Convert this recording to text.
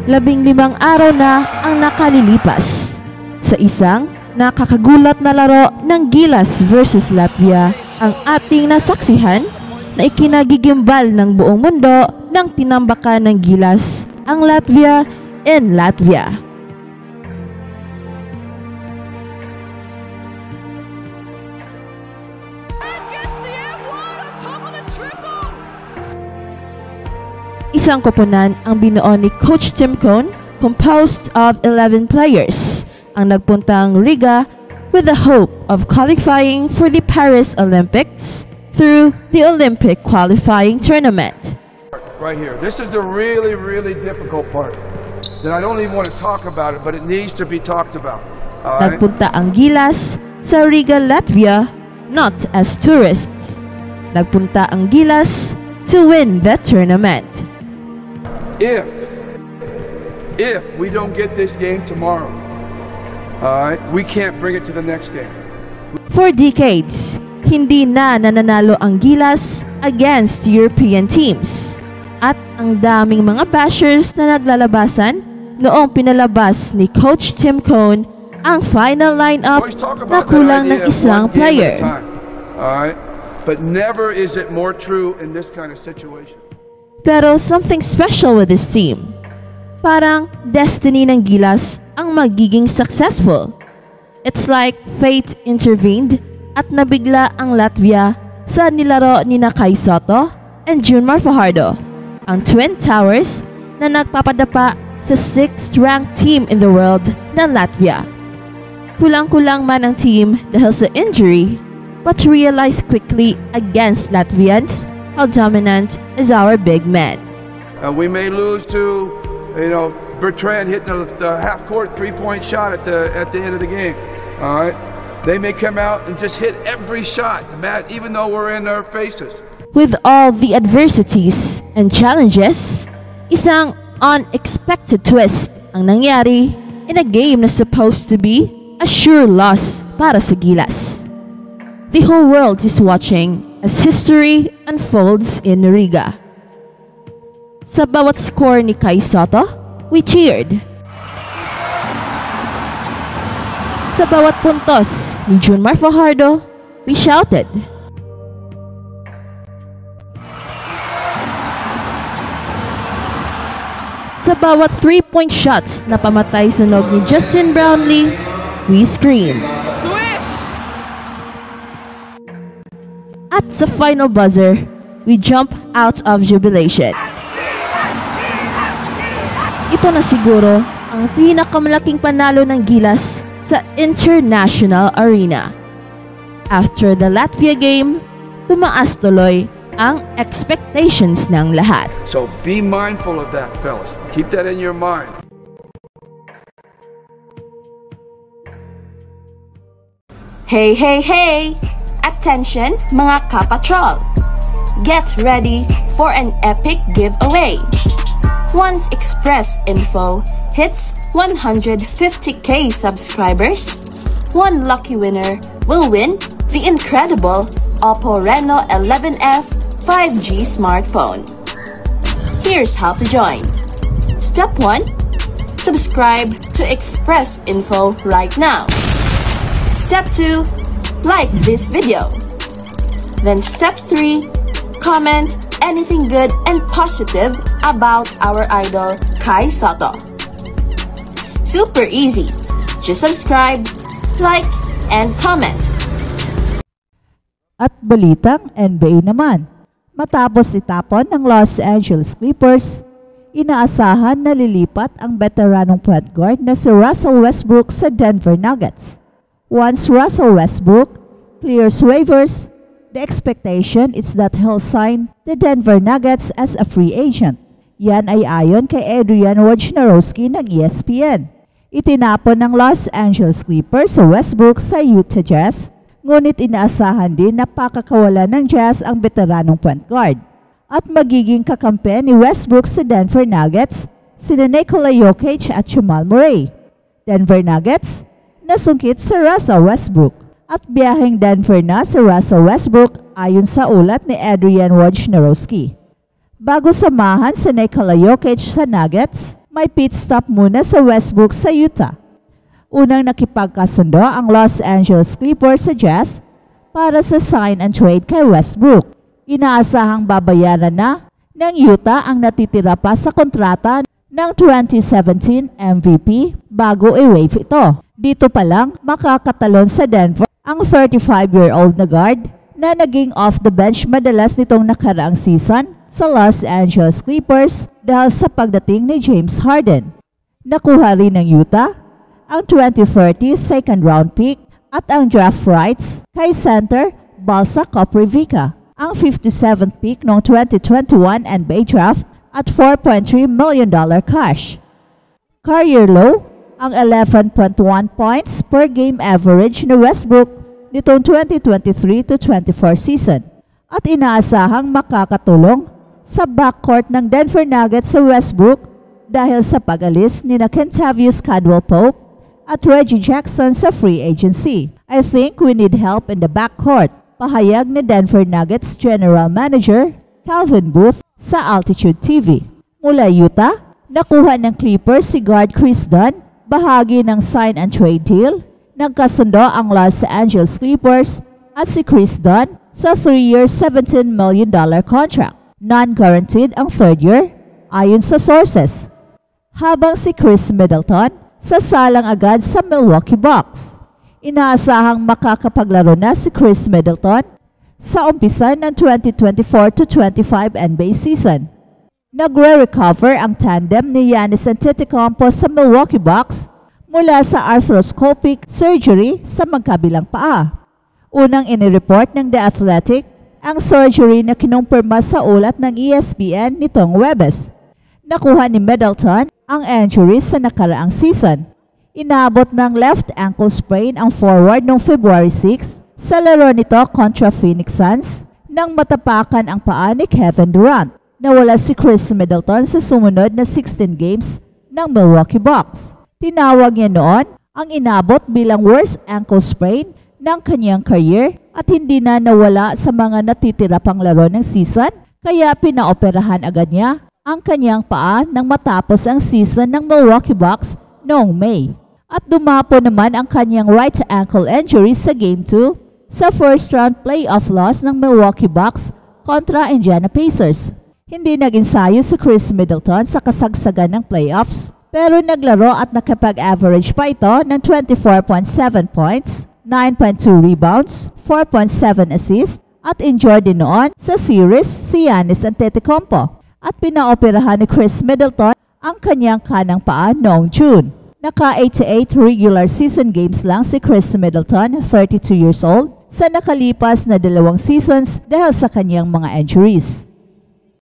15 araw na ang nakalilipas sa isang nakakagulat na laro ng Gilas versus Latvia ang ating nasaksihan na ikinagigimbal ng buong mundo ng tinambakan ng Gilas ang Latvia in Latvia. Isang koponan ang binuo ni Coach Tim Cone, composed of 11 players, ang nagpuntang Riga with the hope of qualifying for the Paris Olympics through the Olympic qualifying tournament. Right here. This is the really, really difficult part. That I don't even want to talk about it, but it needs to be talked about. Nagpunta ang Gilas sa Riga, Latvia, not as tourists. Nagpunta ang Gilas to win the tournament. If we don't get this game tomorrow, we can't bring it to the next game. For decades, hindi na nananalo ang Gilas against European teams. At ang daming mga bashers na naglalabasan noong pinalabas ni Coach Tim Cone ang final lineup na kulang ng isang player. But never is it more true in this kind of situation. Pero something special with this team. Parang destiny ng Gilas ang magiging successful. It's like fate intervened at nabigla ang Latvia sa nilaro ni Kai Sotto and Junmar Fajardo, ang Twin Towers na nagpapadapa sa 6th ranked team in the world na Latvia. Kulang-kulang man ang team dahil sa injury, but realized quickly against Latvians how dominant is our big man. We may lose to, Bertrand hitting the half-court three-point shot at the end of the game. All right, they may come out and just hit every shot, Matt, even though we're in their faces. With all the adversities and challenges, isang unexpected twist ang nangyari in a game na supposed to be a sure loss para sa Gilas. The whole world is watching as history unfolds in Riga. Sa bawat score ni Kai Sotto, we cheered. Sa bawat puntos ni Junmar Fajardo, we shouted. Sa bawat 3-point shots na pamatay sunog ni Justin Brownlee, we screamed. At sa final buzzer, we jump out of jubilation. Ito na siguro ang pinakamalaking panalo ng Gilas sa international arena. After the Latvia game, tumaas tuloy ang expectations ng lahat. So be mindful of that, fellas. Keep that in your mind. Hey, hey, hey! Attention mga kapatrol! Get ready for an epic giveaway! Once Express Info hits 150k subscribers, one lucky winner will win the incredible Oppo Reno 11F 5G smartphone. Here's how to join. Step 1. Subscribe to Express Info right now. Step 2. Like this video. Then step 3. Comment anything good and positive about our idol Kai Sotto. Super easy. Just subscribe, like, and comment. At balitang NBA naman. Matapos itapon ng Los Angeles Clippers, inaasahan na lilipat ang veteranong point guard na si Russell Westbrook sa Denver Nuggets. Once Russell Westbrook clears waivers, the expectation is that he'll sign the Denver Nuggets as a free agent. Yan ay ayon kay Adrian Wojnarowski ng ESPN. Itinapon ng Los Angeles Clippers sa Westbrook sa Utah Jazz, ngunit inaasahan din na pakakawalan ng Jazz ang veteranong point guard. At magiging kakampi ni Westbrook sa Denver Nuggets, sina Nikola Jokic at Jamal Murray. Denver Nuggets, nasungkit sa Russell Westbrook. At biyaheng Denver na si Russell Westbrook ayon sa ulat ni Adrian Wojnarowski. Bago samahan sa Nikola Jokic sa Nuggets, may pit stop muna sa Westbrook sa Utah. Unang nakipagkasundo ang Los Angeles Clippers sa Jazz para sa sign and trade kay Westbrook. Inaasahang babayaran na ng Utah ang natitira pa sa kontrata ng 2017 MVP bago i-waive ito. Dito pa lang makakatalon sa Denver ang 35-year-old na guard na naging off the bench madalas nitong nakaraang season sa Los Angeles Clippers dahil sa pagdating ni James Harden. Nakuha rin ng Utah ang 2030 second round pick at ang draft rights kay center Balsa Koprivica, ang 57th pick noong 2021 NBA draft at $4.3 million cash. Career low ang 11.1 points per game average ni Westbrook nitong 2023 to 24 season at inaasahang makakatulong sa backcourt ng Denver Nuggets sa Westbrook dahil sa pag-alis ni Kentavious Caldwell-Pope at Reggie Jackson sa free agency. I think we need help in the backcourt, pahayag ni Denver Nuggets General Manager Calvin Booth sa Altitude TV. Mula Utah, nakuha ng Clippers si guard Chris Dunn, bahagi ng sign and trade deal. Nagkasundo ang Los Angeles Clippers at si Chris Dunn sa 3-year $17 million contract. Non-guaranteed ang third year, ayon sa sources. Habang si Chris Middleton, sasalang agad sa Milwaukee Bucks. Inaasahang makakapaglaro na si Chris Middleton sa umpisa ng 2024-25 NBA season. Nagre-recover ang tandem ni Giannis Antetokounmpo sa Milwaukee Bucks mula sa arthroscopic surgery sa magkabilang paa. Unang inireport ng The Athletic ang surgery na kinumpirma sa ulat ng ESPN nitong Huwebes. Nakuha ni Middleton ang injury sa nakaraang season. Inabot ng left ankle sprain ang forward noong February 6 sa laro nito kontra Phoenix Suns nang matapakan ang paa ni Kevin Durant. Nawala si Chris Middleton sa sumunod na 16 games ng Milwaukee Bucks. Tinawag niya noon ang inabot bilang worst ankle sprain ng kanyang career at hindi na nawala sa mga natitira pang laro ng season kaya pinaoperahan agad niya ang kanyang paa nang matapos ang season ng Milwaukee Bucks noong May. At dumapo naman ang kanyang right ankle injury sa Game 2 sa first round playoff loss ng Milwaukee Bucks kontra Indiana Pacers. Hindi nag-ensayo si Chris Middleton sa kasagsagan ng playoffs pero naglaro at nakapag-average pa ito ng 24.7 points, 9.2 rebounds, 4.7 assists at injured din noon sa series si Giannis Antetokounmpo. At pinaoperahan ni Chris Middleton ang kanyang kanang paa noong June. Naka-88 regular season games lang si Chris Middleton, 32 years old, sa nakalipas na 2 seasons dahil sa kanyang mga injuries.